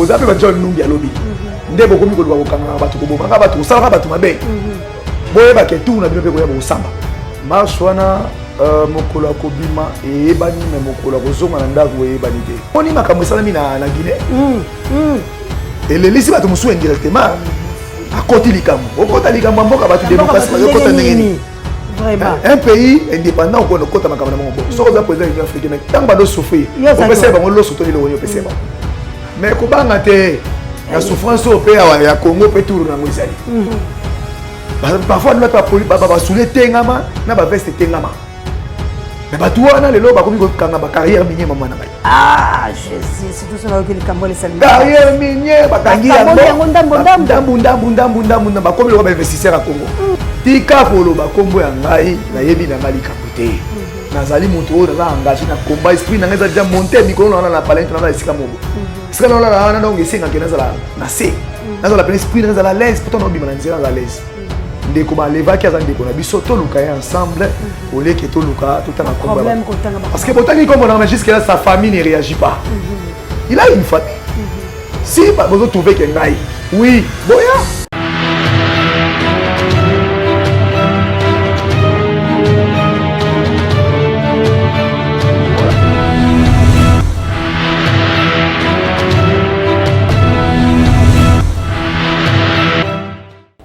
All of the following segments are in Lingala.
boza pe ba John Numbi ya lobby nde bokomi ko luba kokanga ba to ko bomanga ba to sala ba to mabe boye ba ke tout na bino pe ko ya bo samba marche wana mokolo akobima eyebani me mokolo akozonga na ndako eyebani te poni makambo esalami na Guinée elelisi bato mosusu indirectement akoti likambo okota likambo mboka bato démocratie okota ndenge nini un pays indépendant on connaît kota makambo na mongo soko za président de l'Union africaine mais tant ba do souffrir on peut savoir lo soto le wonyo pese ba mais ko banga te la souffrance au pays ya Congo peut tout na ngozali parfois nous ba soule tengama na ba veste tengama mais ba tuana le lo ba komi ko kanga ba carrière minière maman na ah c'est tout ça là que le Cameroun les salmis carrière minière ba kangi ya ndambu ba komi lo ba investisseur à Congo tika polo ba kombo ya ngai na yebi na ngali kapote nazali moto oyo naza engagé na combat esprit na ngai za déjà monter mikolo na palais na esika mobo esika na donc esenga ke nazala na se nazala plein esprit nazala l'aise pourtant no bima na nzela na l'aise ndeko ba leva ki azandi ko na biso to luka ensemble au lieu que to luka tout en combat parce que botani comme on a jusqu'à là sa famille ne réagit pas il a une famille si vous trouvez que ngai oui boya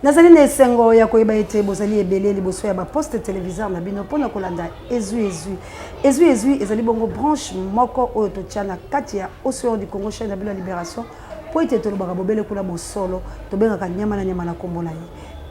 nazali na esengo ya koyeba ete bozali ebele liboso ya baposte téléviseur na bino mpona kolanda ezwi ezali bongo branche moko oyo totia na kati ya Océan du Congo chaîne na bino ya libération po ete tolobaka bobele kuna bosolo tobengaka nyama na kombo na ye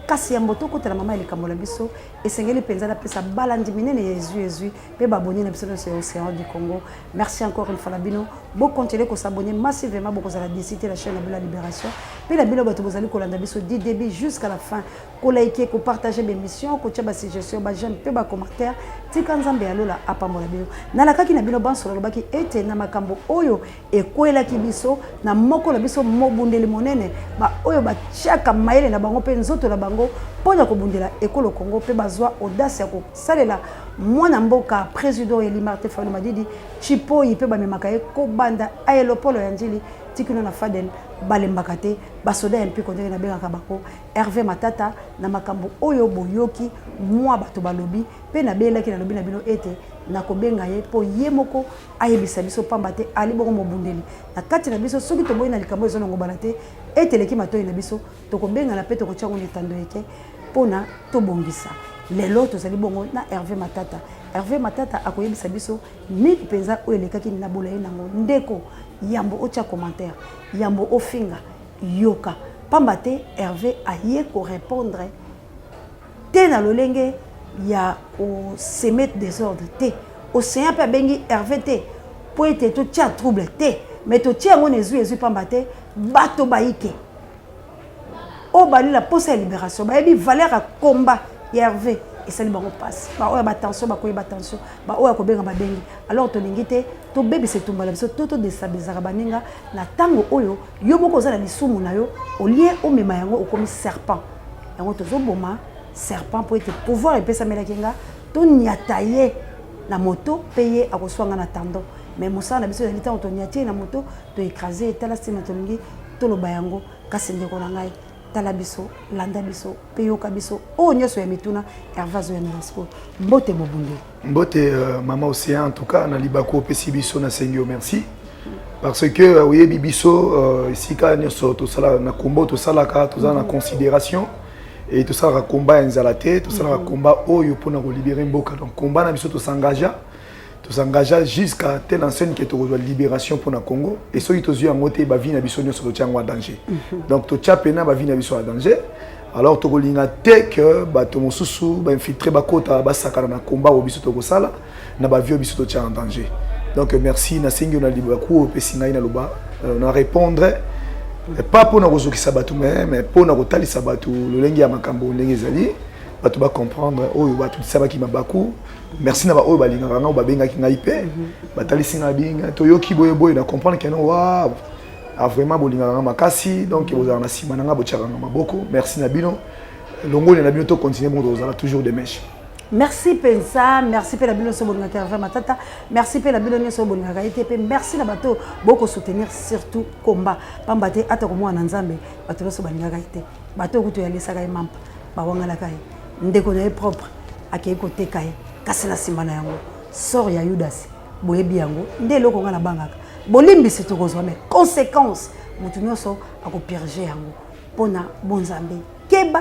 kasi ya mboto kotala mama elikambo la biso esengeli penza na pesa balandi minene ya ezwi pe babonye na biso na Océan du Congo. Merci encore une fois la bino bo continuer ko s'abonner massivement bo kozala disiter la chaîne na la libération pe la bino bato bozali kolanda biso du début jusqu'à la fin ko liker ko partager mes missions ko tia ba suggestion ba j'aime pe ba commentaire tika nzambe alola apambola bino na la kaki na bino bansolo lobaki ete na makambo oyo ekwela ki biso na moko la biso mobundeli monene ba oyo ba chaka maele na bango pe nzoto la bango pona ko bundela ekolo Congo pe bazwa audace ya ko salela mwana mboka président Elimarte Fano Madidi chipo yipe ba memaka ye ko banda aéroport ya njili tikino na Faden balembaka te basoda mpi kondenge na bengaka bako Hervé Matata na makambo oyo boyoki mwa bato balobi pe na belaki na lobi na bino ete na kobenga ye po ye moko ayebisa biso pamba te ali bongo mobundeli na kati na biso soki toboyi na likambo ezonongo bala te ete leki matoyi na biso tokobenga na pe tokotyango netando yeke pona tobongisa lelo tozali bongo na Hervé Matata akoyebisa biso nini penza oyo elekaki na bola ye nango ndeko yambo otia commentaire yambo ofinga yoka pamba te Hervé aye ko répondre te na lolenge ya o semet désordre te océan pe bengi Hervé te po ete to tia trouble te mais to tia ngo ezwi pamba te bato baike o bali la poste ya libération ba yebi valeur à combat Hervé et ça li bango passe ba oya ba tension ba koyi ba tension ba oya ko benga ba bengi alors to lingite to bébé se tumbala biso to déstabiliser baninga na tango oyo yo moko za na lisumu na yo au lieu o mema yango o komi serpent yango to zo boma serpent pour être pouvoir et pesa mela kinga to nyataye na moto payer a koswanga na tando mais mosa na biso na lita to nyatiye na moto to écraser tala sima to lingi to lo bayango kasi ndeko na ngai tala biso landa biso peyoka biso o nyoso ya mituna Hervazo ya Nelasko mbote bobunde mbote maman Océan en tout cas na libako pesi biso na sengio merci parce que oui bibiso ici ka nyoso to sala na kombo to sala ka to za na considération et tout ça combat nzalate tout ça combat oyo pona ko libérer mboka donc combat na biso to s'engagea jusqu'à telle enseigne que tu reçois libération pour le Congo et ceux qui te disent en côté ba vie na biso nyo so en danger donc to chapena ba vie na biso en danger alors to kolinga te que ba to mosusu ba infiltrer ba kota ba sakana na combat o biso to ko sala na ba vie biso to en danger donc merci na singyo na libaku pesinga ina loba na répondre pas pour na kozokisa batu mais pour na kotalisa batu lolengi ya makambo ndenge ezali batu ba comprendre oyo batu sabaki mabaku merci na ba oyo balingaka nga babenga ki ngai pe batalisi nga binga toyoki boye na comprendre que non wa a vraiment bolingaka nga makasi donc bozala na sima na nga bochaka nga maboko merci na bino longoli na bino to continuer bon tozala toujours des mèches Merci Pensa, merci pour la bino sobonga Hervé Matata, merci pour la bino nyo sobonga Kaite, merci na bato boko soutenir surtout combat. Pambate atako mwana nzambe, bato lo sobanga Kaite. Bato kuto ya lesa kai mampa, ba wanga la kai. Ndeko na propre, akei kote kai, kasi na simana yango. Sort ya Judas, boyebi yango, nde loko nga na bangaka. Bolimbi c'est tout mais conséquence, mutu nyoso ako purger yango. Pona bon nzambe. Keba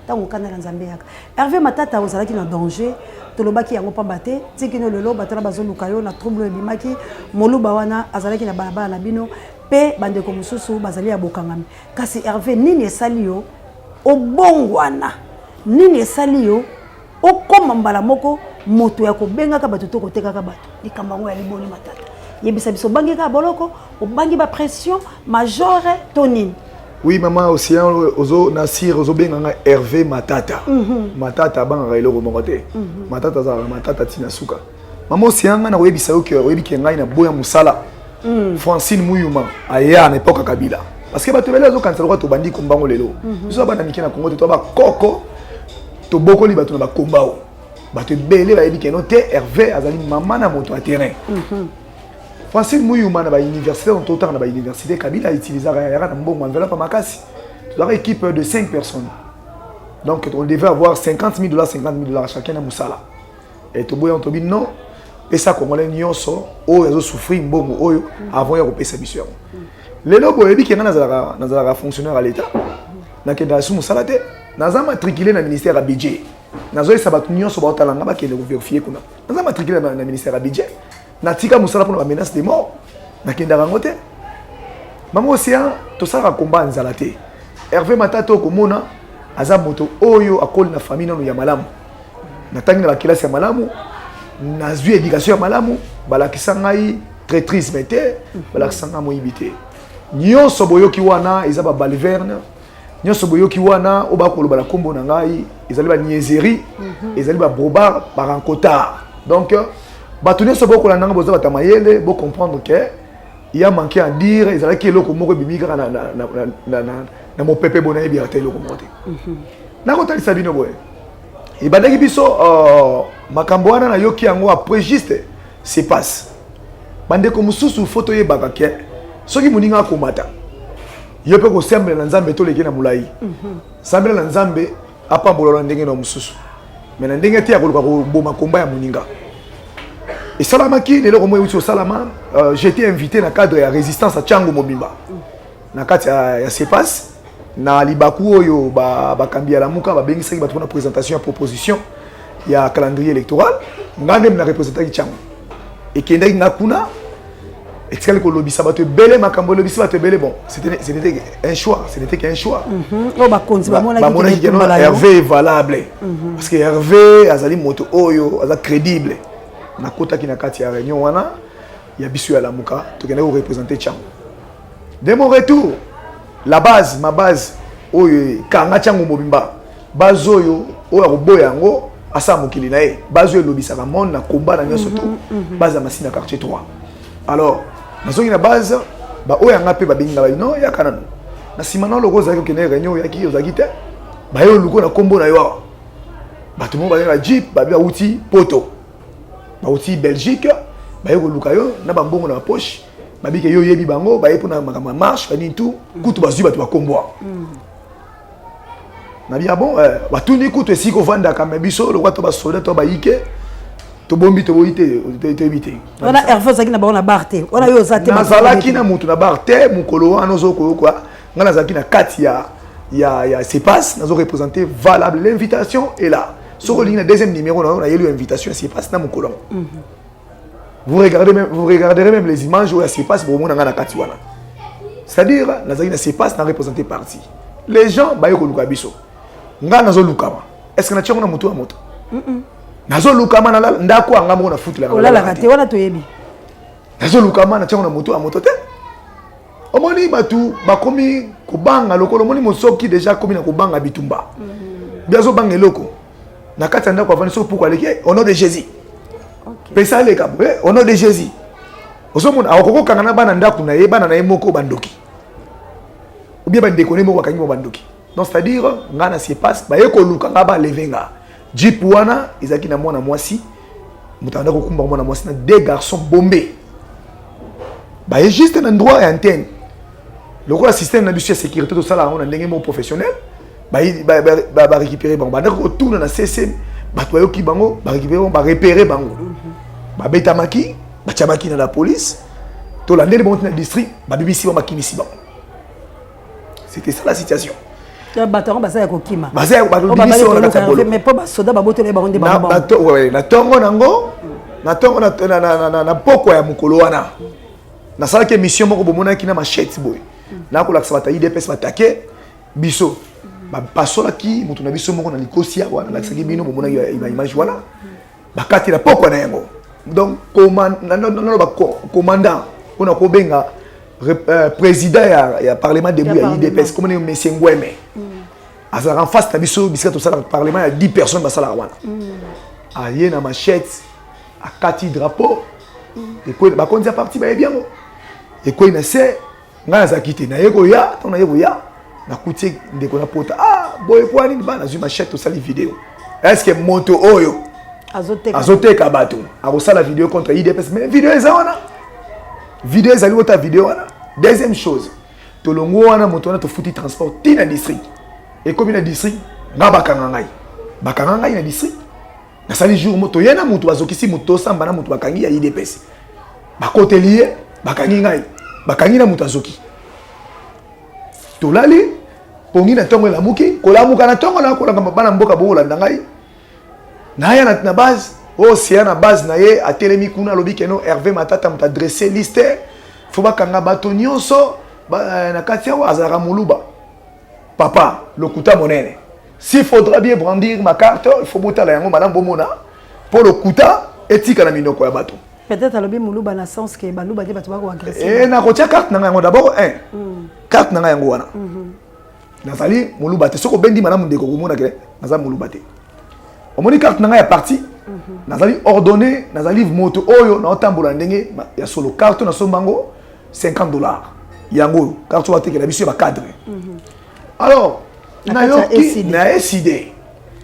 tango kana na nzambe yaka Hervé Matata ozalaki na danger tolobaki yango pambate tikino lelo batala bazoluka yo na trouble ebimaki moluba wana azalaki na balabala na bino pe bandeko mususu bazali ya bokangami kasi Hervé nini esali yo obongwana nini esali yo okoma mbala moko moto ya kobengaka bato to kotekaka bato likambo yango ya liboni Matata yebisa biso bangeka boloko obangi ba pression majore tonini. Oui, maman, aussi, ozo Nasir, ozo benganga Hervé Matata. Matata, banga ilo remonte. Matata, Matata Tinasuka. Maman, aussi, on a ouébi ça au cœur, ouébi qui est na boya musala. Francine Mouyuma, aya à l'époque Kabila. Parce que bah tu veux les autres quand ça doit te bandi combat au lelo. Nous sommes pas dans na Congo, tu vas koko, to boko li batu na combat. Bah tu belé bah ouébi qui est noté Hervé azali maman na moto à terrain. Francine Mouyuma na université en total na université Kabila utilisé un bon enveloppe makasi. Tu as une équipe de 5 personnes. Donc on devait avoir $50,000 $50,000 chacun à Moussala. Et to boya on tobi non et ça congolais nyonso o yazo souffrir mbongo oyo avant ya kopesa mission. Lelo boyebi ke na fonctionnaire à l'état. Na ke da sou Moussala te naza matriculé na ministère à budget. Nazo esabatu nyonso ba otalanga ba ke le vérifier kuna. Naza matriculé na ministère à budget. Natika musala pour la menace de mort nakenda rangote mama océan to sala combat nzalate Hervé Matata komona aza moto oyo akoli na famille nanu ya malamu natangi na classe ya malamu nazwi éducation ya malamu balakisa ngai traîtrise mete balakisa ngai moyibité nyonso boyoki wana eza ba balverne nyonso boyoki wana obakoloba la kombo na ngai ezali ba niaiserie ezali ba bobard ba rancotard donc Batoune se beaucoup la langue boza batamayele bo comprendre que il y a manqué à dire ils allaient que loko moko bimika na mo pepe bonaye bi ate loko moté na ko tali sabino boy et badaki biso makambo wana na yoki yango après juste c'est passe bande ko mususu photo ye bakake soki muninga komata yope ko semble na nzambe to leki na mulai semble na nzambe apambola ndenge na mususu mais na ndenge te ya koluka ko boma komba ya muninga. Et Salamaki, j'étais invité dans le cadre de la résistance à Tchango Mobimba. Dans le cadre de CEPAS, dans Libakou, il y a une présentation, une proposition, il y a un calendrier électoral. Il y a une représentation de Tchango. Et il y a c'était un choix, ce n'était qu'un choix. Hervé est valable. Parce que Hervé est moto oyo, crédible. Na kota ki na kati ya réunion wana ya bisu ya lamuka to kena représenter Tchango. De mon retour ma base oyo kanga Tchango Mobimba base oyo oyo boya ngo asa mokili na ye base oyo lobisa ka monde na combat na nyoso to base ya masina quartier 3. Alors nazongi na base ba oyo nga pe ba benga ba no ya kanano na simana loko za ko kena réunion ya ki ozaki te ba yo luko na kombo na yo ba tout le monde ba na jeep ba bia outil poto aussi Belgique ba yo lukayo na bambongo na poche babike yo yebi bango ba yepo na makama marche kani tout kutu bazui batu bakomboa na bia bon batuni kutu esiko vanda kama biso lo kwato ba soldat to ba yike to bombi to boite to ebite wana Hervé zaki na ba na barte wana yo zate na zalaki na mutu na barte mukolo wana zoko kwa ngana zaki na kati ya CEPAS nazo représenter valable l'invitation est là. Sur le deuxième numéro, on a eu l'invitation à CEPAS dans mon colon. Vous regarderez même les images où il se passe pour le monde dans la Katiwana. C'est-à-dire, la CEPAS n'a représenté parti. Les gens, ils ont lu biso. Nga nazo lukama. Est-ce que na tchongo na mutu wa moto? Nazo lukama na ndako anga mo na foot la. Ola la kate wana to yebi. Nazo lukama na tchongo na mutu wa moto te. Omoni batu bakomi kobanga lokolo moni mosoki déjà komi na kobanga bitumba. Biazo banga loko. Na kati ndako avani so pourquoi leke au nom de Jésus. OK. Pesa le kabwe au nom de Jésus. Osomona akoko kangana bana ndako na ye bana na ye moko bandoki. Ou bien bande déconner moko kangi mo bandoki. Donc c'est-à-dire ngana se passe ba yeko luka ngaba levenga. Jeep wana ezaki na mwana mwasi mutanda ko kumba mwana mwasi na deux garçons bombés ba est juste un endroit et antenne le système na biso ya sécurité to sala on a ndenge mo professionnel ba récupérer bango ba retour na CC ba toyo ki bango ba récupérer ba repérer bango ba betamaki ba chamaki na la police to la ndele bonne district ba BBC ba makinisi bango. C'était ça la situation. Bataron basa ya kokima. Basa ya BBC on a tabolo. Mais pas soda ba botele ba onde ba ba. Na tongo nango na tongo na poko ya mukolo wana. Na sala ke mission moko bomona ki na machette boy. Na ko la sabata IDPS batake biso. Ba pasola ki mutu na biso moko na likosia wana la saki bino bomona ya image wana. Bakati la poko na yango. Donc commandant on a ko benga président ya parlement debout ya IDPS comme ne monsieur Ngweme. Asa en face tabiso bisika to sala parlement ya 10 personnes basala wana. Aye na machette a kati drapeau. Et quoi ba konza parti ba bien. Et quoi na se nga za kité na yeko ya, ton na yeko ya. Na kuti ndeko na pota. Ah, boy kwani ba na zu machette to sala vidéo. Est-ce que moto oyo azoteka bato akosala vidéo contre IDPS mais vidéo eza wana. Vidéo ezali ota vidéo wana. Deuxième chose, tolongo wana moto wana to futi transport tina district. Et comme na district, nga bakanga ngai. Bakanga ngai na district. Na sali jour moto yena moto bazokisi moto samba na moto bakangi ya IDPS. Bakote lié, bakangi ngai. Bakangi na moto azoki. Tolali pongi na tongo la muki, kolamuka na tongo na kolanga bana mboka bo landa ngai. Na ya na base, oh c'est na base na ye atelemi kuna lobi keno Hervé Matata mta dresser liste. Faut bakanga bato nyonso na kati ya azara muluba. Papa, lokuta monene. S'il faudra bien brandir ma carte, il faut botter la yango madame bomona pour le kuta etika na minoko ya bato. Peut-être alobi muluba na sens que baluba de bato ba ko agresser. Et na kotia carte na yango d'abord carte na yango wana. Nazali muluba te soko bendi madame ndeko komona ke naza muluba te. Omoni carte na ya parti. Nazali ordonné, nazali moto oyo na otambola ndenge ya solo carte na sombango $50. Yango carte wa te ke la biso ba cadre. Alors, na décidé.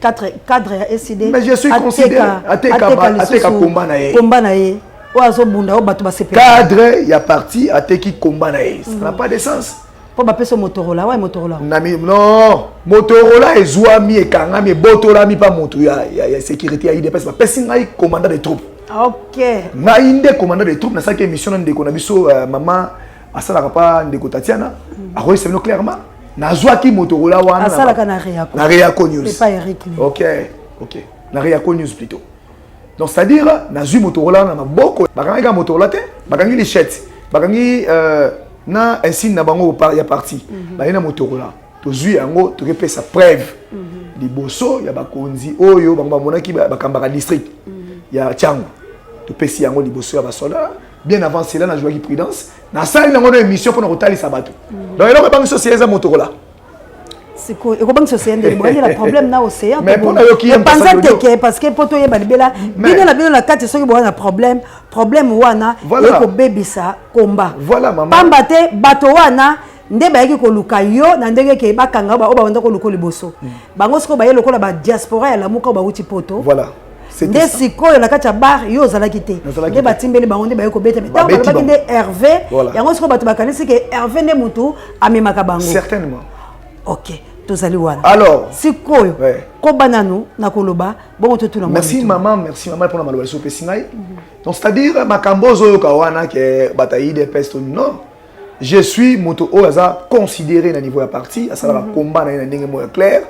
Cadre a décidé. Mais je suis considéré ateka combat na ye. Combat na ye. O azo bunda o bato ba CP. Cadre ya parti ateki combat na ye. Ça n'a pas de sens. Po ba peso Motorola, ouais Motorola. Non, Motorola ezwami ekangami botola mi pa moto ya sécurité ya IDPS ba pesi ngai commandant des troupes. OK. Ngai inde commandant des troupes na saki mission ndeko na biso maman asala pa ndeko Tatiana. A reçu clairement. Nazwaki Motorola wana asala kana Riako. Na Riako News. C'est pas Eric. OK. Na Riako News plutôt. Donc c'est-à-dire nazwi Motorola na maboko bakangi ka Motorola te, bakangi les chètes, bakangi na insigne na bango ya parti. Ba ina Motorola. Tozwi yango to repesa preuve. Liboso ya bakonzi oyo bango monaki bakambaka district. Ya Tchango. To pesi yango liboso ya basoda. Bien avant cela na jouaki prudence. Na sali na ngono émission pour na kotalisa bato. Donc il a pas société za Motorola. C'est quoi? Et comment société ndé la problème na océan. Mais pour na yo ki parce que poto yeba libela bino la carte soki bo na problème wana ko bebisa combat. Voilà maman. Pambate bato wana nde ba yaki ko luka yo na ndenge ke bakanga ba banda ko luko liboso. Bango siko ba ye lokola ba diaspora ya lamuka ba uti poto. Voilà. Nde sikoyo na kati ya bar yo ozalaki te nde batimbeli bango nde baye kobeta mais ntango balobaki nde Hervé yango sikoyo bato bakanisi ke Hervé nde mutu amemaka bango certainement. OK tozali wana alors sikoyo kobananu na koloba bongo totuna merci maman pour la maloba so pesingai donc c'est-à-dire makambo zo kawana ke bataille des pestes non je suis moto oza considéré na niveau ya parti asala combat na ndenge mo clair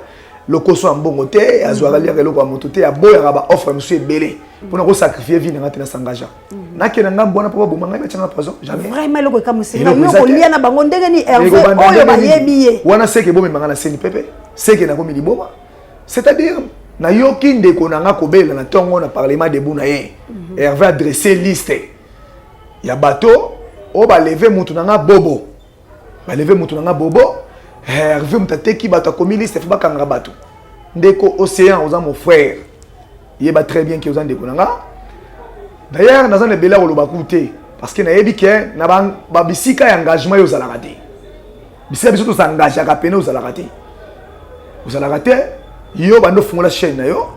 le coso en bon côté azwaka lire le ko mototé ya boya ba offre monsieur belé pour na ko sacrifier vie na ngati na sangaja na kena ngam bona po bomanga ba tshana poison jamais vraiment le ko ka musinga yo ko lia na bango ndenge ni Hervé oyo ba yebiye wana seke bombe manga na seni pepe seke na ko mi liboma c'est-à-dire na yo kinde ko na nga ko bela na tongo na parlement de buna ye Hervé a dressé liste ya bateau o ba lever mutu na nga bobo ba lever mutu na nga bobo Hervé mtateki bato komi liste fa bakanga bato ndeko océan oza mon frère yeba très bien que oza ndeko nanga d'ailleurs naza ne bela lo bakuté parce que na yebi ke na ba bisika ya engagement yo zala raté bisika biso to s'engage ka pena yo zala raté yo bando fungola chaîne na yo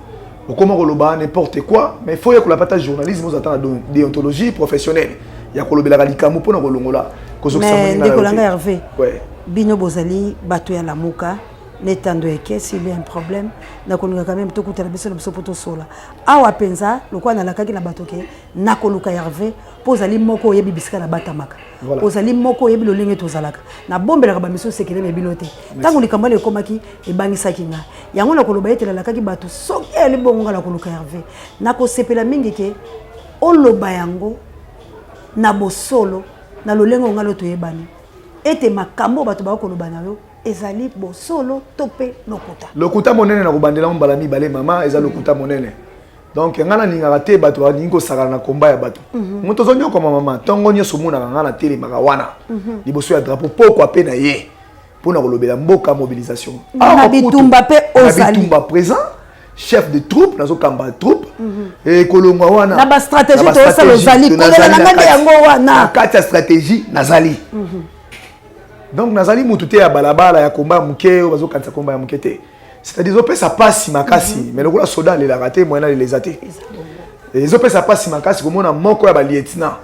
Comment koloba n'importe quoi, mais il faut que la patate journalisme vous attend déontologie professionnelle. Il y a kolobela kalikamu pour na kolongola. Mais Ndekolanga Hervé. Ouais. Bino bozali bato ya lamuka netando eke s'il y a un problème na kolunga quand même to kutala biso na biso poto sola. Awa penza lokwa na lakaki na bato ke na koluka Hervé pozali moko yebi bisika na batamaka. Ozali moko yebi lolenge tozalaka. Na bombela ba miso sekele me bilote. Tango likambo le komaki ebangisaki nga. Yango na koloba etela lakaki bato soki eli bongo la koluka Hervé. Na ko sepela mingi ke oloba yango na bosolo na lolengo ngalo toyebani. Ete makambo bato ba koloba na yo ezali bosolo tope lokuta. Lokuta monene na kobandela mbala mibale mama ezali lokuta monene. Donc ngana ninga raté bato ningo sala na komba ya bato. Moto zonyo comme maman tongo nyoso mona ngana télé makawana. Liboso ya drapeau poko pe na ye. Pour na kolobela mboka mobilisation. Na bitumba pe ozali. Bitumba présent. Chef de troupe, nazo kamba troupe et kolonga wana na ba stratégie to ça lozali kolela na ngande yango wana kati stratégie nazali donc nazali mututé ya balabala ya komba muke bazo kanisa komba ya mukete c'est-à-dire zo pesa pasi makasi mais lokola soda le la raté moyena les até et zo pesa pasi makasi komona moko ya ba lieutenant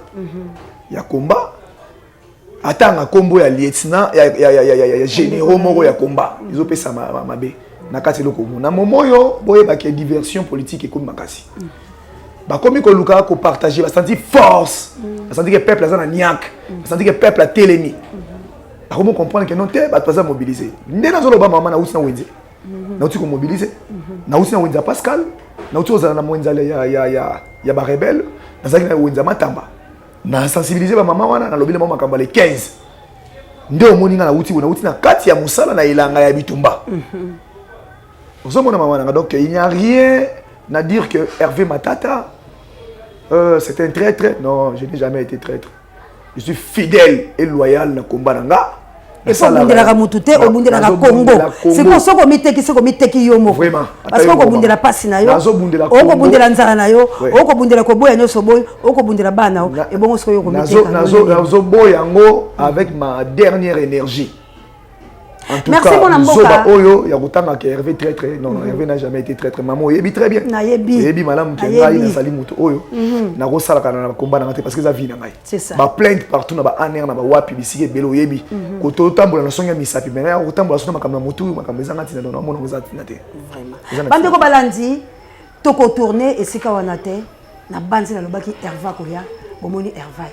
ya komba atanga kombo ya lieutenant ya généraux moko ya komba zo pesa mabe na kati loko na momoyo boye ba ke diversion politique comme makasi ba komi ko luka ko partager ba senti force ba senti que peuple azana niak ba senti que peuple a télémi ba komo comprendre que non te ba toza mobiliser ndena zo loba mama na uti na wenze na uti ko mobiliser na uti na wenza Pascal na uti ozana na mwenza ya ba rebelle na zaki na wenza matamba na sensibiliser ba mama wana na lobile mama makamba le 15 ndio moninga na uti na kati ya musala na ilanga ya bitumba. Donc il n'y a rien à dire que Hervé Matata c'est un traître. Non, je n'ai jamais été traître. Je suis fidèle et loyal dans le combat. Et pour Bundela Mutute, au Bundela Congo. C'est pour ça qu'on met qui yomo. Vraiment. Parce qu'on Bundela passe na yo. On Bundela nzara na yo. On Bundela koboya nyoso boy. On Bundela bana. Et bon on se yo comité. Nazo boyango avec ma dernière énergie. En tout merci cas, Zoba Oyo, il y a autant que Hervé très très. Non, Hervé n'a jamais été très très. Maman, il très bien. Yebi madame Kenga, il a sali muto Oyo. Na go sala kana na combat na parce que ça vit na ngai. C'est ça. Ba plainte partout na ba aner na ba wapi bisike belo yebi. Ko to tambola na songa misapi mais na ko tambola sona makamna mutu makamna zanga tina na mona ngeza tina te. Vraiment. Bande ko balandi to ko tourner et sika wana te na banzi na lobaki Hervé koya bomoni Hervé.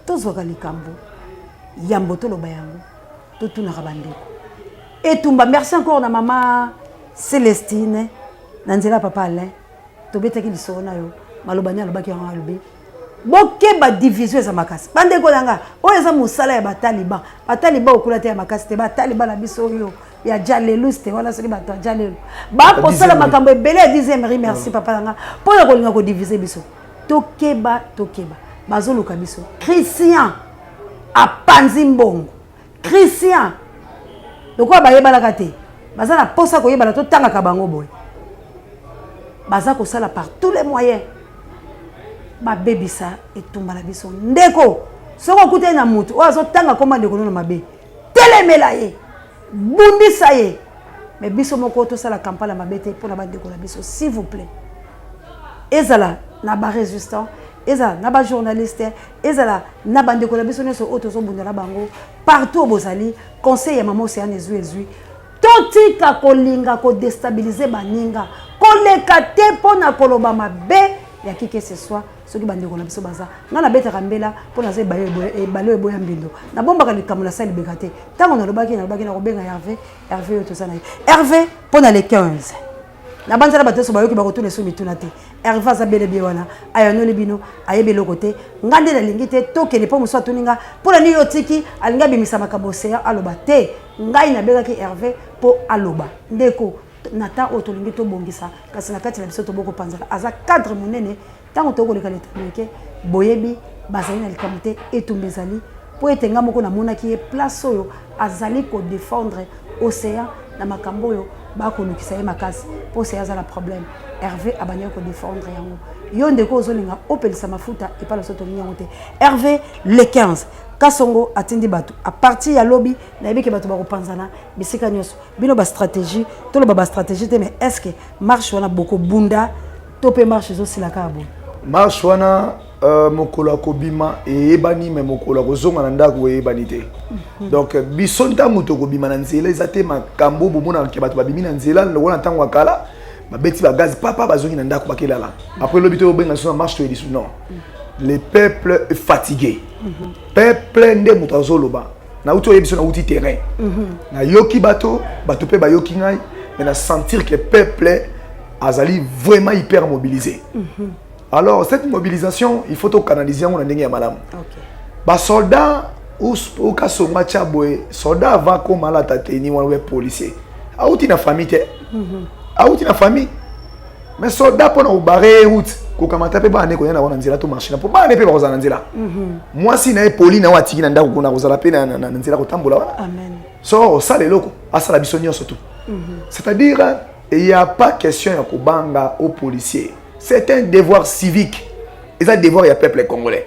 To zoka likambo. Yambo to lobayango. Tout na rabandeko. Et tumba merci encore na maman Célestine nanzela papa Alain to betaki lisona yo malobanya lobaki ya ngalobi boke ba division za makasi bandeko nanga oyo eza musala ya bataliba okula te ya makasi te bataliba na biso yo ya jalelus te wana soki bato jalelu ba posala makambo ebele ya 10e ri merci papa nanga pona kolinga ko diviser biso tokeba bazoluka biso Christian apanzi mbongo Christian lokwa bayebalaka te baza na posa koyebala to tanga kabango boy baza ko sala par tous les moyens ba bebisa etumba na biso ndeko soko kute na mutu ozo tanga koma ndeko na mabe telemela ye bundisa ye mais biso moko to sala campagne mabete pour na bandeko na biso s'il vous plaît ezala na ba résistant ezala na ba journaliste ezala na bandeko na biso nyoso oto zo bundela bango partout bozali conseil ya maman Océane ezui totika kolinga ko déstabiliser baninga koleka te pona koloba mabe ya kike ce soit soki bandeko na biso baza ngana betaka mbela pona ze balo eboya mbindo na bombaka likamula sali bekate tango na lobaki na kobenga Hervé yo to sana Hervé pona le 15 na banzala bateso bayoki bakoto leso mituna te Hervé azabele biwana ayonoli bino ayebelo côté ngande na lingi te tokele po muso atuninga pona ni yotiki alinga bimisa makambo sea aloba te ngai na belaki Hervé po aloba ndeko nata otolingi to bongisa kasi na kati na biso to boko panzala aza cadre monene tango to koleka letameke boyebi bazali na likamute etumbezali po etenga moko na monaki ye place oyo azali ko défendre océan na makambo yo ba ko lukisa ye makasi po c'est ça le problème Hervé abanya ko défendre yango yo ndeko ozolinga opelisa mafuta et pas le soto linga ngote Hervé le 15 Kasongo atindi bato à partir ya lobby na yebike bato ba kopanzana bisika nyonso bino ba stratégie to lo ba stratégie te mais est-ce que marche wana boko bunda to pe marche zo silaka abo marche wana mokolo akobima eyebani mais mokolo akozonga na ndako eyebani te donc biso ntango tokobima na nzela eza te makambo bomona ke bato babimi na nzela lokola ntango akala babeti bagaz papa bazongi na ndako bakelala après lobi to obenga so na marche to edisu non le peuple est fatigué peuple nde moto azoloba na uti oyebiso na uti terrain na yoki bato pe bayoki ngai mais na sentir que peuple azali vraiment hyper mobilisé alors cette mobilisation il faut to canaliser on ndenge ya malamu ba soldat ou kasonga chaboy soldat va comme la tateni wana policier auti na famille te auti na famille mais soldat pour na barrer route ko kamata pe ba ne ko yana wana nzela to marcher pour ba ne pe ba kozana nzela moi si na poli na watiki na ndako ko na kozala pe na nzela ko tambola wana amen so ça les locaux asala bisonio surtout c'est-à-dire il y a pas question ya kobanga aux policiers c'est un devoir civique et ça devoir ya peuple congolais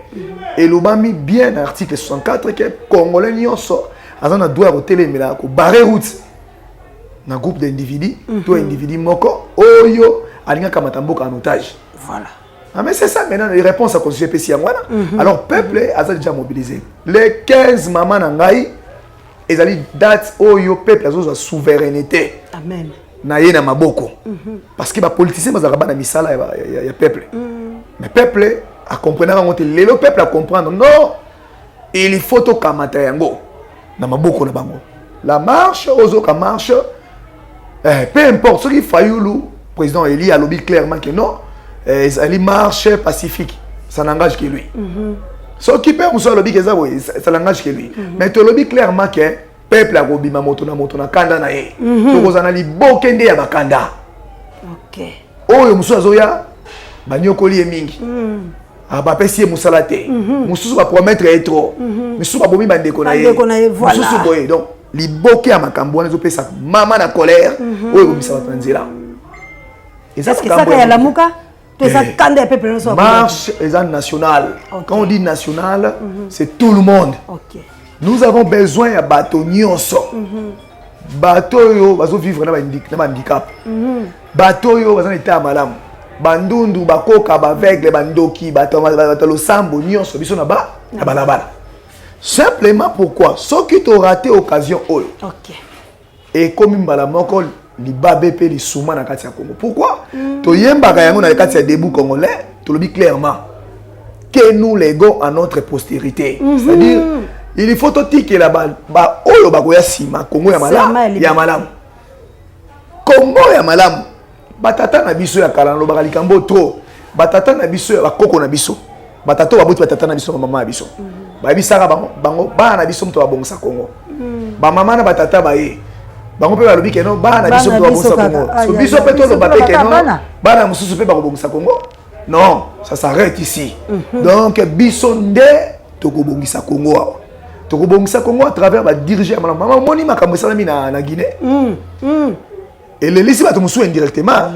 et l'obami bien article 64 que congolais nyonso azana droit au télémela ko barrer route na groupe d'individus to individu moko oyo alinga kamata mboka en otage voilà ah mais c'est ça maintenant les réponses à constituer PC ngwana alors peuple a déjà mobilisé les 15 maman na ngai ezali date oyo peuple azo sa souveraineté amen na yena maboko parce que ba politicien bazaka na misala ya peuple mais peuple a comprendre ngote le peuple a comprendre non il faut to kamata yango na maboko na bango la marche ozoka marche peu importe ce qui fayoulu président Eli a lobby clairement que non elle marche pacifique ça n'engage que lui ce qui peut on soit lobby que ça n'engage que lui mais tu lobby clairement que peuple a gobima moto na kanda na ye to kozana liboke nde ya bakanda OK oyo musu azoya banyokoli emingi ba pesi musala te mususu ba promettre être mususu ba bomi bandeko na ye mususu boye donc liboke ya makambo wana ezopesa mama na colère oyo komisa bato na nzela est-ce que ça ya lamuka to ça kanda ya peuple so marche est national quand on dit national c'est tout le monde OK nous avons besoin ya bato nyonso bato yo bazo vivre na handicap bato yo bazana état malamu bandundu bakoka baveugle bandoki bato losambo nyonso biso na balabala simplement pourquoi ceux qui t'ont raté occasion oyo OK et comme mbala moko libabe pe li souma na kati ya Congo pourquoi to yembaka yango na kati ya debout congolais to lobi clairement que nous légons à notre postérité c'est-à-dire il faut to tike la ba oyo bakoya sima Congo ya malamu Congo ya malamu batata na biso ya kalano bakalikambo trop batata na biso ya bakoko na biso batato babuti batata na biso mama na biso babisaka bango bana na biso mto babongisa Congo ba mama na batata baye bango pe balobi keno bana na biso mto babongisa Congo so biso pe to lo bape keno bana mususu pe bakobongisa Congo non ça s'arrête ici donc biso nde tokobongisa Congo tokobongisa Congo à travers ba diriger mama moni makambo salami na Guinée et les lisi bato musu indirectement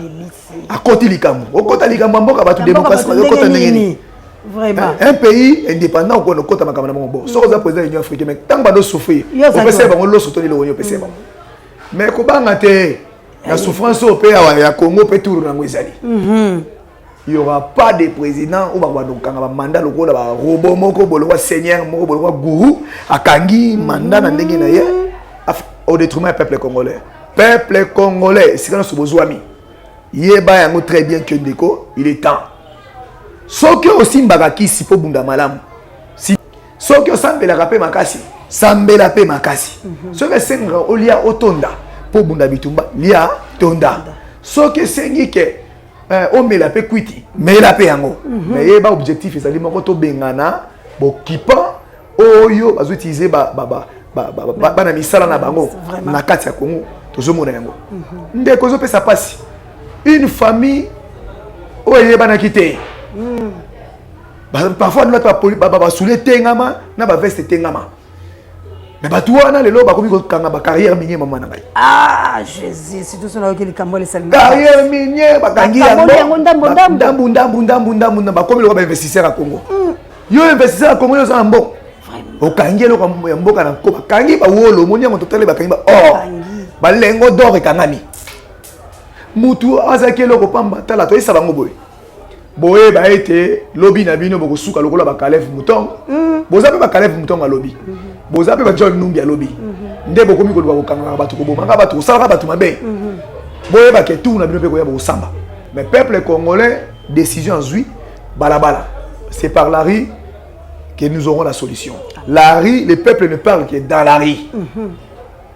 à côté likambo okota likambo mboka bato démocratie okota ndengeni vraiment un pays indépendant ko okota makambo na bongo so za président de l'Union africaine mais tant ba do souffrir on peut se bango lo soto le wonyo pese bango mais ko banga te la souffrance au pays ya Congo peut tout na ngwezali il y aura pas de président ou ba donc kanga ba mandat lokola ba robot moko bolwa seigneur moko bolwa gourou akangi mandat na ndenge na ye au détriment du peuple congolais. Peuple congolais, c'est quand nous sommes yeba yango très bien que ndeko, il est temps. Soki aussi mbagaki si po bunda malamu. Si soki osambela rapé makasi, sambela pe makasi. Soki senga olia otonda po bunda bitumba, lia tonda. Soki sengi ke o mela pe kwiti, mela pe yango. Mais yeba objectif ezali moko to bengana bo kipa oyo bazo utiliser na misala na bango na kati ya Congo. Tozomona yango ndeko zo pesa pasi une famille oye bana kité parfois nous ba soule tengama na ba veste tengama mais ba tuana lelo ba komi ko kanga ba carrière minier mama na ngai ah Jésus c'est tout ça là que les Cambodge salinga carrière minier ba kangi yango ndambu ba komi lo ba investisseur à Congo yo investisseur à Congo yo ça bon okangi eloko ya mboka na ko bakangi ba wolo moni yango totale bakangi ba or balengo d'or ekangami mutu azaki eloko pamba tala toyisa bango boye boye ba ete lobi na bino boko suka lokola ba Caleb Mutongo boza pe ba Caleb Mutongo lobi boza pe ba John Numbi lobi nde boko mi ko ba kokanga ba to ko bomanga ba to sala ba to mabe boye ba ke tout na bino pe ko ya bo samba mais peuple congolais décision en zui balabala c'est par la rue que nous aurons la solution. La rue, le peuple ne parle que dans la rue.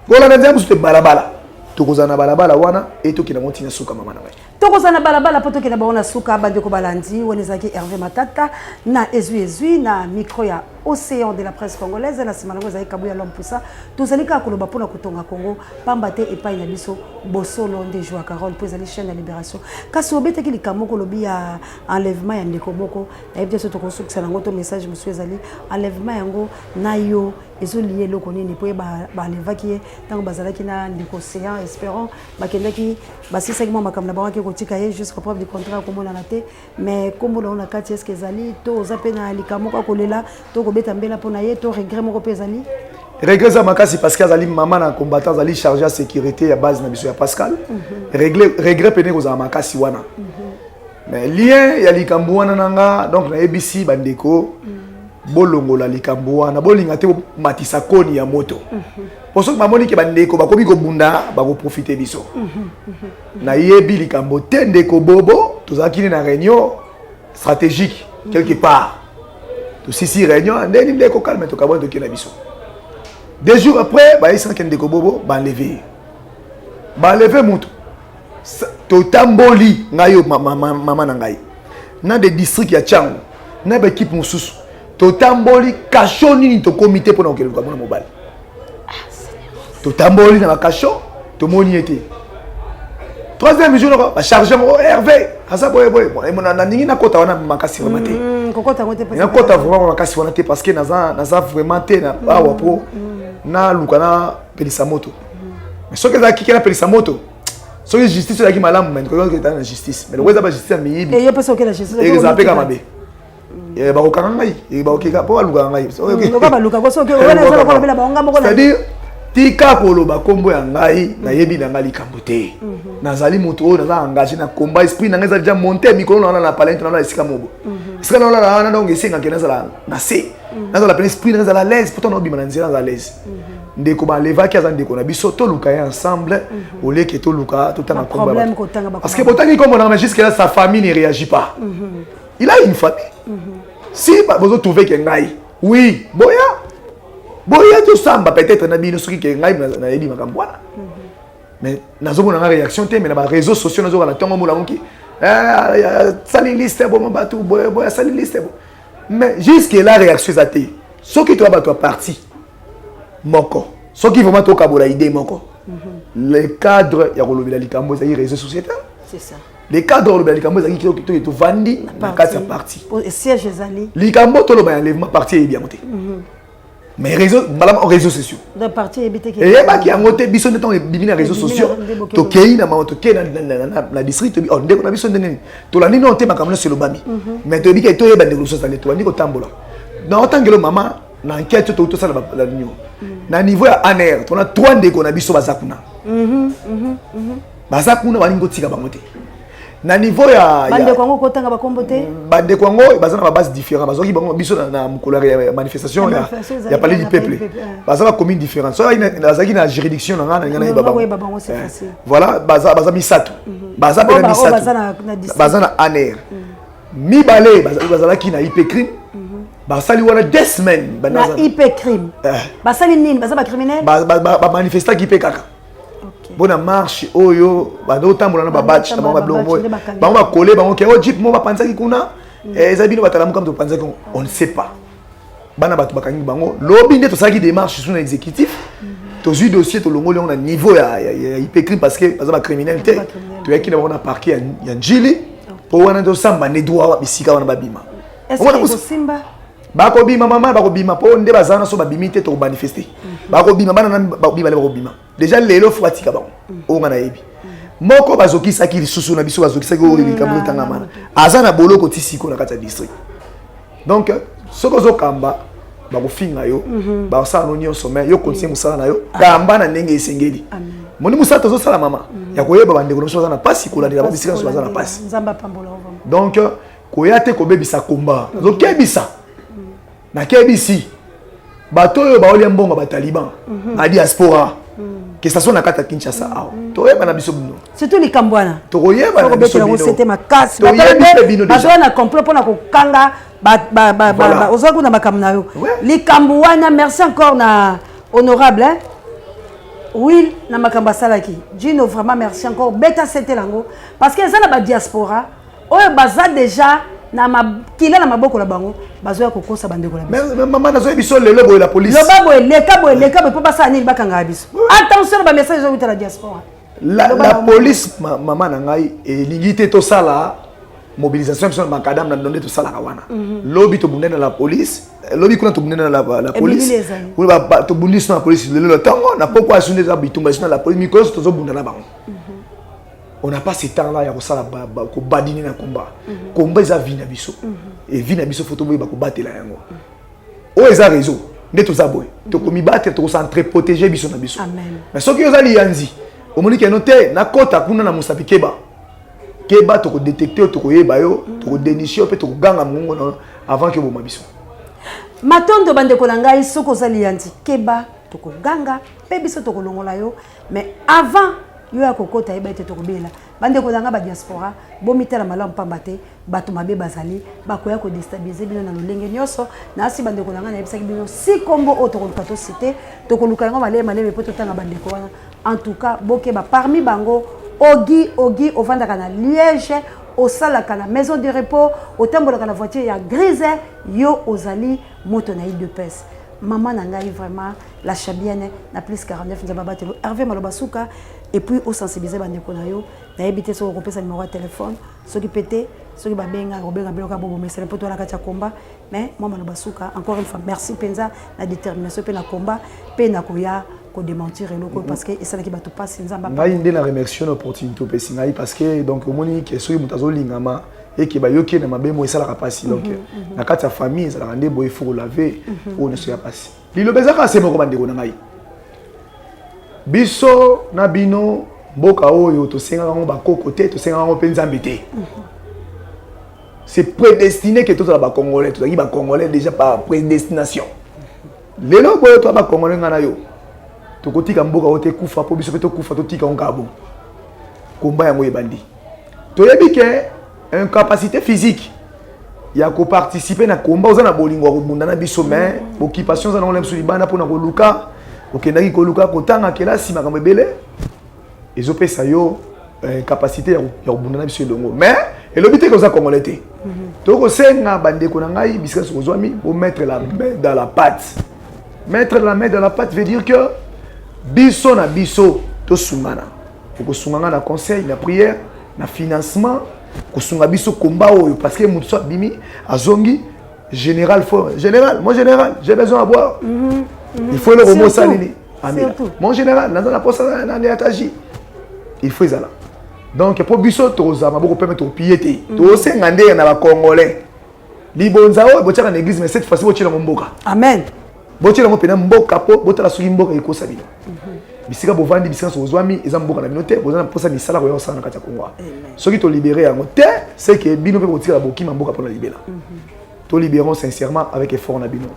Voilà, nous avons balabala. Tokozana balabala wana et to kina montina suka mama na ngai. Tokozana balabala poto kina baona suka bandeko balandi wonezaki Hervé Matata na ezui na micro ya Océan de la presse congolaise na simango za Kabuya Lompusa tozalika koloba pona kutonga Congo pambate epai na biso bosolo nde joa Carole pour ali chaîne de libération kasi obete ki likamo kolobi ya enlèvement ya ndeko moko na ebite so tokosukisa nango to message monsieur ezali enlèvement yango na yo ezo lié loko nini po ba enlevaki tango bazalaki na ndeko Océan espérons bakendaki basisaki mo makamna bawaki kotika ye jusqu'à preuve du contrat komona na te mais kombo na kati est-ce que ezali to zapena likamo ko kolela to beta mbela pona ye to regret moko pezali regret za makasi parce que azali maman na combattant azali chargé à sécurité ya base na biso ya Pascal regret pene ko za makasi wana mais lien ya likambo wana nanga donc na ABC bandeko bolongo la likambo wana bolinga te matisa koni ya moto pour ce que mamoni ke bandeko bakomi ko bunda bako profiter biso na yebi likambo te ndeko bobo tozaki na réunion stratégique quelque part. Tout si réunion, ndeni ndeko calme to kabon to kina biso. 2 jours après, ba isa ken ndeko bobo ba lever. Ba lever mutu. To tamboli ngayo mama na ngai. Na de district ya Changu, na ba équipe mususu. To tamboli kashoni ni to comité pour na okelo kabona mobile. To tamboli na ba kasho, to moni été. Troisième jour, ba charger mo Hervé. Asa boye boye. Na ningi na kota wana makasi vraiment te. Kokota ngote parce que kota vraiment makasi wana te parce que naza vraiment te na awa po na lukana pelisa moto. Mais ce que za kikela pelisa moto. Ce que justice la ki malamu mais ko que dans la justice. Mais le weza ba justice miyibi. Et yo pesa que la justice. Et za peka mabe. Et ba kokanga ngai, et ba okeka po aluka ngai. Ko ba luka ko so que wana zo ko bela ba onga moko na. C'est-à-dire tika koloba kombo ya ngai na yebi na ngali kambote nazali moto o naza engagé na combat esprit na ngai déjà monter mikolo na palais na esika mobo esika na na donc esenga ke nazala na se nazala plein esprit nazala l'aise pourtant no bima na nzela nazala l'aise ndeko ba leva ki azande ko na biso to luka ensemble au lieu que to luka tout en combat parce que botani comme on a jusqu'à là sa famille ne réagit pas il a une famille si vous trouvez que ngai oui boya boya to samba peut-être na bino soki ke ngai na yebi makambo wana mais nazo mona réaction te mais na ba réseaux sociaux nazo na tongo mola monki sali liste bon batu boya sali liste bon mais jusque la réaction zate soki to ba to parti moko soki vraiment to kabola idée moko le cadre ya kolobela likambo za réseaux sociaux c'est ça les cadres le likambo za ki to vandi na kati ya parti siège ezali likambo to lo ba enlèvement parti e bien monté mais réseaux sociaux de parti ebité ke et ba ki angote biso neton bibi na réseaux sociaux to kei na ma to kei na district on ndeko na biso ndenge to la nino te makamno selo bami mais to bika to yeba ndeko social to ndiko tambola na otangelo mama na enquête to sala la nyo na niveau ya ANR to na 3 ndeko na biso bazakuna bazakuna balingo tika bangote na niveau ya bande kwango kotanga bakombo te bande kwango bazana ba base différent bazoki bango biso na mukolo ya manifestation ya palais du peuple bazana commune différente so ina zaki na juridiction na ngana ngana baba voilà baza misato baza pe misato bazana aner mi balé bazala ki na IP crime basali wana 2 semaines na IP crime basali nini baza ba criminel ba manifesta ki pe kaka bona marche oyo bando tambola na ba batch na ba blongo bango ba coller bango ke o jeep mo ba panzaki kuna ezabino batala mukamto panzaki on ne sait pas bana batu bakangi bango lobi nde to saki démarche sur l'exécutif to zui dossier to longoli on a niveau ya IP crime parce que bazaba criminalité to yaki na bona parquet ya njili po wana to samba ne droit bisika wana babima est-ce que simba bako bima mama bako bima po nde bazana so babimi te to manifester bako bima bana bako bima déjà lelo fatika bango onga na yebi moko bazokisa ki lisusu na biso bazokisa ki ori likambo tanga mana azana boloko tisiko na kati ya district donc soko zo kamba bakofinga yo basala no nyonso mais yo continue musala na yo kamba na ndenge esengeli moni musala tozo sala mama ya koyeba bande ko na pasi kolandela bisika so na pasi nzamba pambola donc koya te kobebisa komba zo kebisa na kebisi bato yo baolia mbongo ba taliban ba diaspora que ça soit na kata Kinshasa awa toyeba na biso bino surtout likambwana toyeba na biso bino c'était ma casse toyeba na complot pona ko kanga ba ozaku na makamna yo likambwana merci encore na honorable hein Will na makamba salaki Gino vraiment merci encore beta c'était lango parce que ça na ba diaspora oyo baza déjà na makila na maboko la bango bazoya kokosa bandeko la biso mais maman nazo biso lelo boye la police lo babo leka boye po basa nini bakanga biso attention ba message zo la diaspora la police maman na ngai elingite to sala mobilisation sur makadam na donné to sala kawana lobby to bundena la police lobby kuna to bundena la police ou ba to bundis na police lelo tango na pourquoi assuner za bitumba sur la police miko to zo bundana bango. On n'a pas ce temps-là, il y a ça ko badiner na combat. Combat eza vina biso. Et vina biso photo boy ba ko batela yango. O eza réseau, ne to za boy. To ko mi battre to centre protéger biso na biso. Amen. Mais ce qui ozali yanzi, o moni ke noté na kota kuna na musapi keba. Keba to ko détecter to ko yeba yo, to ko dénicher pe to ko ganga mungo avant que boma biso. Matondo bande ko ngai soko ozali yanzi keba to ko ganga pe biso to ko longola yo, mais avant yo ya kokota eba ete tokobela bande ko nanga ba diaspora bomitela malamu pamba te bato mabe bazali bakoya ko déstabiliser bino na lolenge nyonso na asi bande ko nanga na ebisaki bino si kombo o tokoluka to cité tokoluka ngo maleme po totanga bande ko wana en tout cas bokeba parmi bango ogi ovandaka na Liège au salaka na maison de repos au tambolaka na voiture ya grise yo ozali moto na de pes maman nangai vraiment la chabienne na plus 49 nzaba batelo Hervé Malobasuka et puis au sensibiliser bandeko na yo na ebité so kopesa numéro de téléphone soki pété soki babenga robenga beloka bobo message poto na katia combat mais moi Malobasuka encore une fois merci penza la détermination pe na combat pe na koya ko démentir eloko parce que ça qui bato passe nzamba ngai ndé na remercier l'opportunité pe singai parce que donc omoni ke soki mutazo lingama et que bayoki na mabemo esala ka pasi donc na kati ya famille ça rende boy faut laver ou ne soit pasi lilo bezaka c'est moko bandeko na ngai biso na bino mboka oyo to senga ngo bakoko te to senga ngo penza mbete c'est prédestiné que tout ça ba congolais tout ça ba congolais déjà par prédestination lelo boyo to ba congolais ngana yo to kotika mboka ote kufa po biso pe to kufa to tika ngabo komba yango ebandi to yebi ke incapacité physique ya ko participer na combat oza na bolingo ko bundana biso mais occupation za na ngolem sulibana pona ko luka okendaki ko luka ko tanga kelasi makambo ebele ezopesa yo capacité ya ko bundana biso elongo mais elobité ko za congolais te to ko senga bandeko na ngai bisika so zwami pour mettre la main dans la pâte. Mettre la main dans la pâte veut dire que biso na biso to sungana ko sungana na conseil na prière na financement ko sunga biso combat oyo parce que mutu bimi azongi général moi général j'ai besoin à boire il faut le romo salini mon général dans la poste na étage il faut ça là donc pour biso to za maboko permettre piété to senga ndé na ba congolais libonza oyo botia na église mais cette fois-ci botia na mboka amen botia na pena mboka po botala suki mboka ikosa bino bisika bovandi bisika so zwami eza mboka na bino te bozana posa misala ko yosana kati ya Kongo soki to libérer yango te c'est que bino pe botika boki mboka pour la libérer to libérons sincèrement avec effort na bino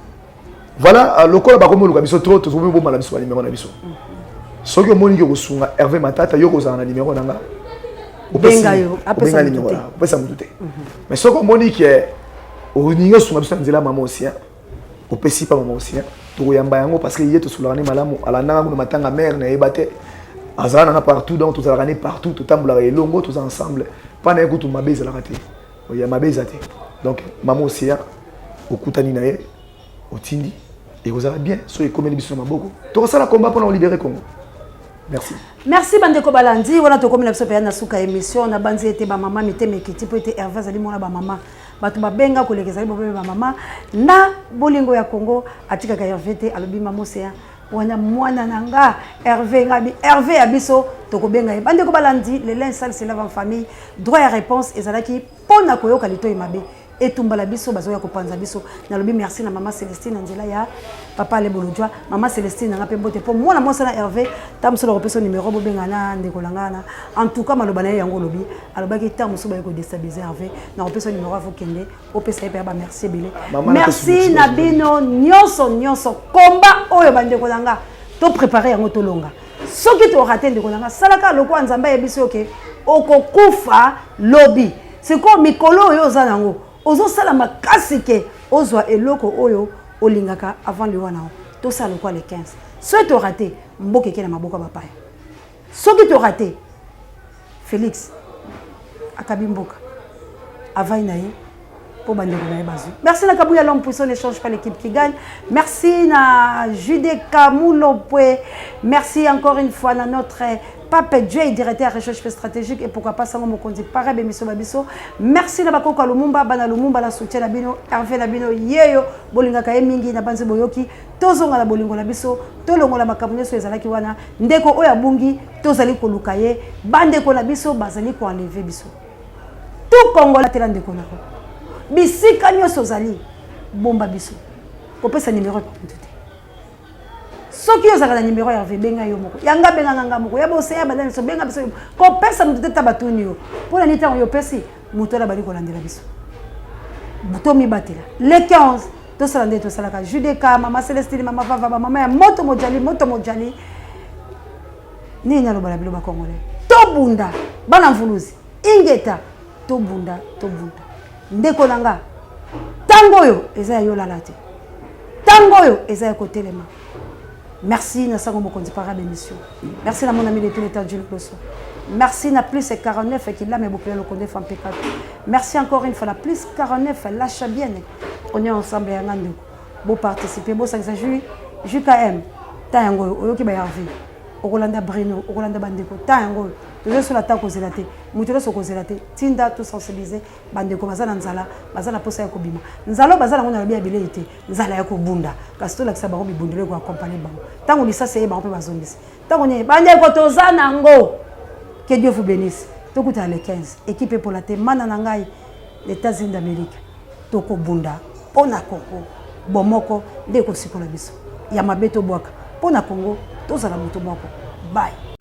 voilà lokola ba komo luka biso trop to zomo bomba na biso ba numéro na biso soki omoni ke kosunga Hervé Matata yoko za na numéro nanga benga yo apesa numéro là pesa mutu te mais soki omoni ke oninga sunga biso nzela mama aussi opesi pa mama aussi to yamba yango parce que yeto sulani malamu alanda ngo matanga mère na ebate azana na partout donc tout alani partout tout tambula elongo tous ensemble pana ekutu mabeza la raté ya mabeza te donc mama aussi okutani na ye otindi et vous allez bien so ekomeli biso maboko to sala combat pour libérer Congo. Merci. Merci bandeko balandi wana to komela biso pe na suka émission na banzi ete ba mama miteme kiti po ete Hervé zali mona ba mama bato babenga kolekeza bo ba mama na bolingo ya Congo atika ka Hervé te alobi mama Océan wana mwana nanga Hervé abiso to ko benga bandeko balandi le linge sale c'est la famille droit à réponse ezalaki pona koyoka lito imabe et tumbala biso bazoya ko panza biso na lobi merci na maman Célestine Nzela ya papa le bolojwa maman Célestine nga pe mbote po mwana mwasa na Hervé tamso lo peso numéro bo bengana ndeko langana en tout cas maloba na yango lobi alobaki tamso ba ko déstabiliser Hervé na peso numéro afo kende o pesa pe ba merci belé merci na bino nyonso combat oyo bandeko langa to préparer yango to longa soki to raté ndeko langa salaka lokwa nzamba ya biso ke okokufa lobby c'est comme mikolo oyo zanango ozo sala makasi ke ozwa eloko oyo olingaka avant le wana to sala quoi le 15 soki to raté mboke ke na maboka bapaya soki to raté Félix akabimboka avai na ye pour bandeko na ye bazu merci na Kabuya l'homme puissant n'échange pas l'équipe qui gagne merci na Jude Kamulopwe merci encore une fois na notre Pape Djei, directeur recherche stratégique et pourquoi pas Sango Mokondi Parabe Miso Babiso. Merci na bakoko Lumumba bana Lumumba la soutien na bino Hervé na bino yeyo bolinga ka mingi na banze boyoki tozonga la bolingo na biso tolongo la makambo so ezalaki wana ndeko oya bungi tozali koluka ye bandeko na biso bazali ko enlever biso tout Congo la tela ndeko nako bisika nyoso zali bomba biso kopesa numéro soki yo zakala numéro ya Hervé benga yo moko yanga benga nganga moko ya bose ya badani so benga biso ko pesa mutu teta batuni yo pona nita yo pesi mutu la bali ko landela biso buto mi batela le 15 to salande to salaka Judeka mama Célestine mama Vava mama ya moto mojali ni na loba la bilo ba congolais to bunda bana mvuluzi ingeta to bunda ndeko nanga tango yo eza yo lalate tango yo eza ko telema. Merci na sango mokonzi Parabe émission. Merci na mon ami de tout l'état du Loso. Merci na plus 49 qui l'a mais beaucoup le connaît femme P4. Merci encore une fois la plus 49 lâche bien. On est ensemble et ngando. Beau participer beau ça s'agit JKM. Tango oyoki ba Hervé. Okolanda Brino, Okolanda Bandeko. Tango toujours sur la table ko zelate. Mutelo so ko zelate. Tinda tout sensibiliser bandeko bazana nzala, bazana posa ya kobima. Nzalo bazana ngona bien bilete. Nzala ya kobunda. Kasi to la kisa ba ko bibundele ko accompagner bango. Tango lisa seye ba ko ba zongisi. Tango ne bandeko tozana ngo. Que Dieu vous bénisse. Tokuta le 15. Équipe pour la te manana ngai les États-Unis d'Amérique. Toko bunda. Pona Congo. Bomoko ndeko sikola biso. Ya mabeto bwaka. Pona Congo tozala moto moko. Bye.